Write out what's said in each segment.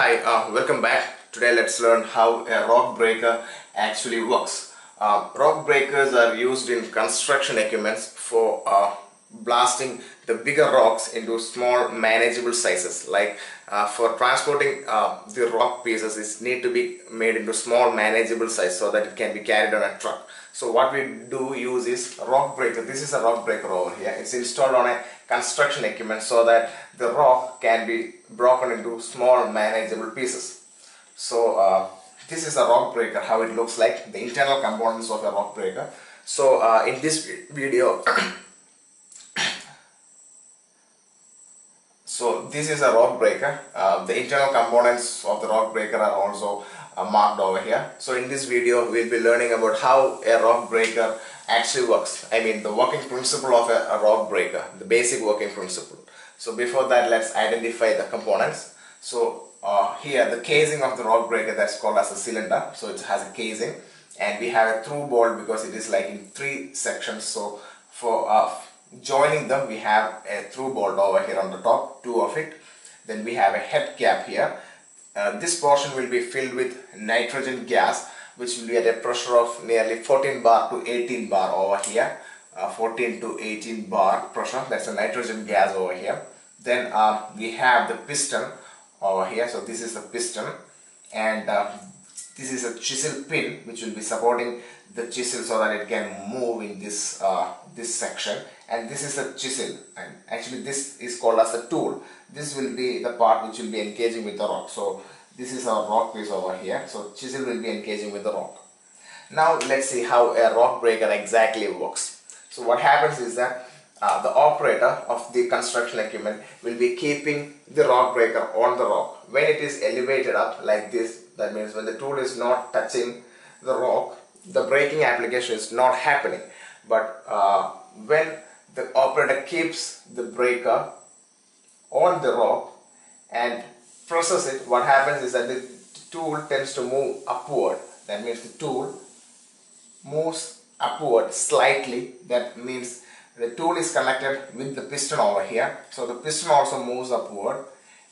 Hi, welcome back. Today let's learn how a rock breaker actually works. Rock breakers are used in construction equipment for blasting the bigger rocks into small manageable sizes. Like for transporting the rock pieces, it need to be made into small manageable size so that it can be carried on a truck. So what we do use is rock breaker. This is a rock breaker over here. It's installed on a construction equipment so that the rock can be broken into small manageable pieces. So this is a rock breaker, how it looks like, the internal components of a rock breaker. So in this video so this is a rock breaker. The internal components of the rock breaker are also marked over here. So in this video we'll be learning about how a rock breaker actually works. I mean the working principle of a rock breaker, the basic working principle. So before that, let's identify the components. So here the casing of the rock breaker, that's called as a cylinder. So it has a casing, and we have a through bolt because it is like in 3 sections. So for joining them, we have a through bolt over here on the top, 2 of it. Then we have a head cap here. This portion will be filled with nitrogen gas, which will be at a pressure of nearly 14 bar to 18 bar over here. 14 to 18 bar pressure, that's a nitrogen gas over here. Then we have the piston over here. So this is the piston, and this is a chisel pin which will be supporting the chisel so that it can move in this this section. And this is a chisel, and actually this is called as a tool. This will be the part which will be engaging with the rock. So this is our rock piece over here. So chisel will be engaging with the rock. Now let's see how a rock breaker exactly works. So what happens is that the operator of the construction equipment will be keeping the rock breaker on the rock. When it is elevated up like this, that means when the tool is not touching the rock, the braking application is not happening. But when the operator keeps the breaker on the rock and presses it, what happens is that the tool tends to move upward. That means the tool moves upward slightly. That means the tool is connected with the piston over here, so the piston also moves upward,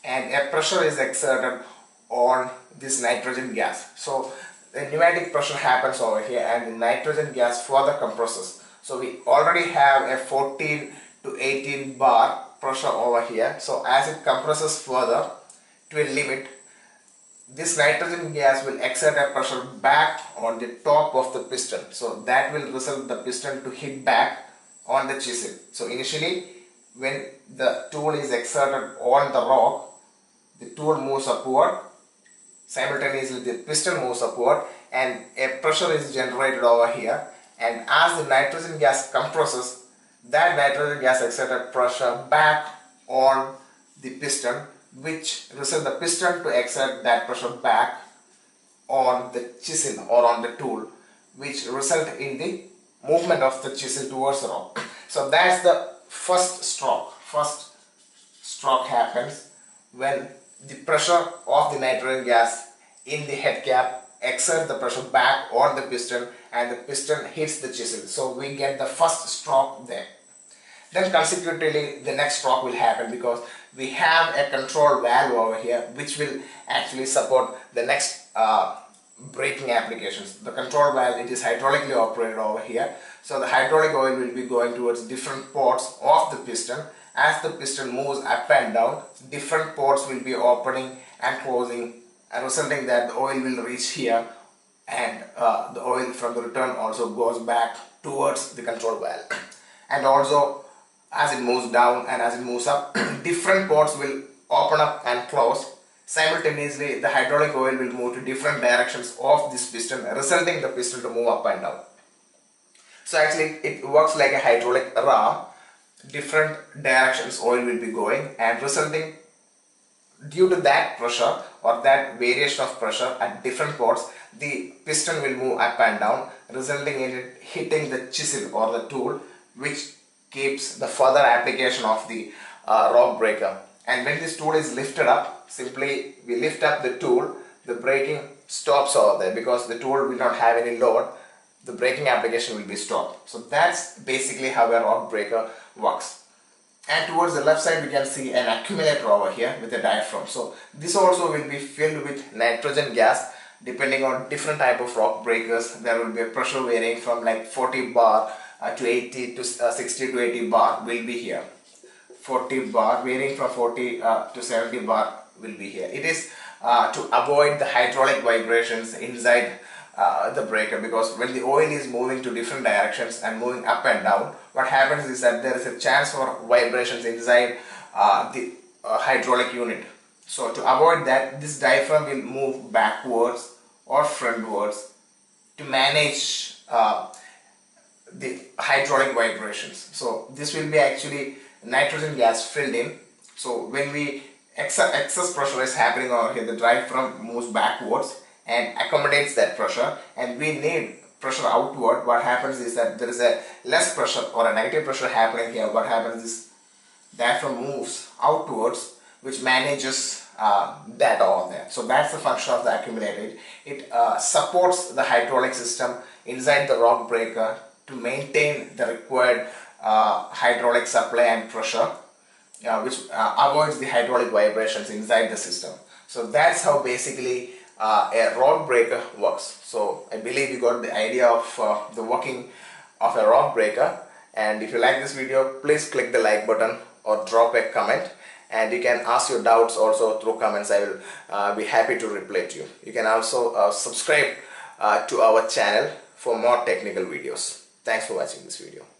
and a pressure is exerted on this nitrogen gas. So the pneumatic pressure happens over here, and the nitrogen gas further compresses. So we already have a 14 to 18 bar pressure over here. So as it compresses further to a limit, this nitrogen gas will exert a pressure back on the top of the piston. So that will result the piston to hit back on the chisel. So initially, when the tool is exerted on the rock, the tool moves upward. Simultaneously, the piston moves upward, and a pressure is generated over here. And as the nitrogen gas compresses, that nitrogen gas exerted pressure back on the piston, which result the piston to exert that pressure back on the chisel or on the tool, which result in the movement of the chisel towards the rock. So that's the first stroke. First stroke happens when the pressure of the nitrogen gas in the head cap exerts the pressure back on the piston, and the piston hits the chisel. So we get the first stroke there. Then consecutively the next stroke will happen because we have a control valve over here which will actually support the next braking applications. The control valve, it is hydraulically operated over here. So the hydraulic oil will be going towards different ports of the piston. As the piston moves up and down, different ports will be opening and closing, and resulting that the oil will reach here, and the oil from the return also goes back towards the control valve. And also as it moves down and as it moves up, different ports will open up and close. Simultaneously, the hydraulic oil will move to different directions of this piston, resulting the piston to move up and down. So actually it works like a hydraulic ram. Different directions oil will be going, and resulting due to that pressure or that variation of pressure at different ports, the piston will move up and down, resulting in it hitting the chisel or the tool, which keeps the further application of the rock breaker. And when this tool is lifted up, simply we lift up the tool, the braking stops over there because the tool will not have any load. The braking application will be stopped. So that's basically how a rock breaker works. and towards the left side we can see an accumulator over here with a diaphragm. So this also will be filled with nitrogen gas. Depending on different type of rock breakers, there will be a pressure varying from like 40 bar to 80 to 60 to 80 bar will be here. 40 bar varying from 40 to 70 bar will be here. It is to avoid the hydraulic vibrations inside the breaker, because when the oil is moving to different directions and moving up and down, what happens is that there is a chance for vibrations inside the hydraulic unit. So to avoid that, this diaphragm will move backwards or frontwards to manage the hydraulic vibrations. So this will be actually nitrogen gas filled in. So when we excess pressure is happening over here, the diaphragm moves backwards and accommodates that pressure, and we need pressure outward. What happens is that there is a less pressure or a negative pressure happening here. What happens is diaphragm moves outwards, which manages that over there. So that's the function of the accumulator. It supports the hydraulic system inside the rock breaker to maintain the required hydraulic supply and pressure, which avoids the hydraulic vibrations inside the system. So that's how basically a rock breaker works. So I believe you got the idea of the working of a rock breaker, and if you like this video, please click the like button or drop a comment, and you can ask your doubts also through comments. I will be happy to reply to you. You can also subscribe to our channel for more technical videos. Thanks for watching this video.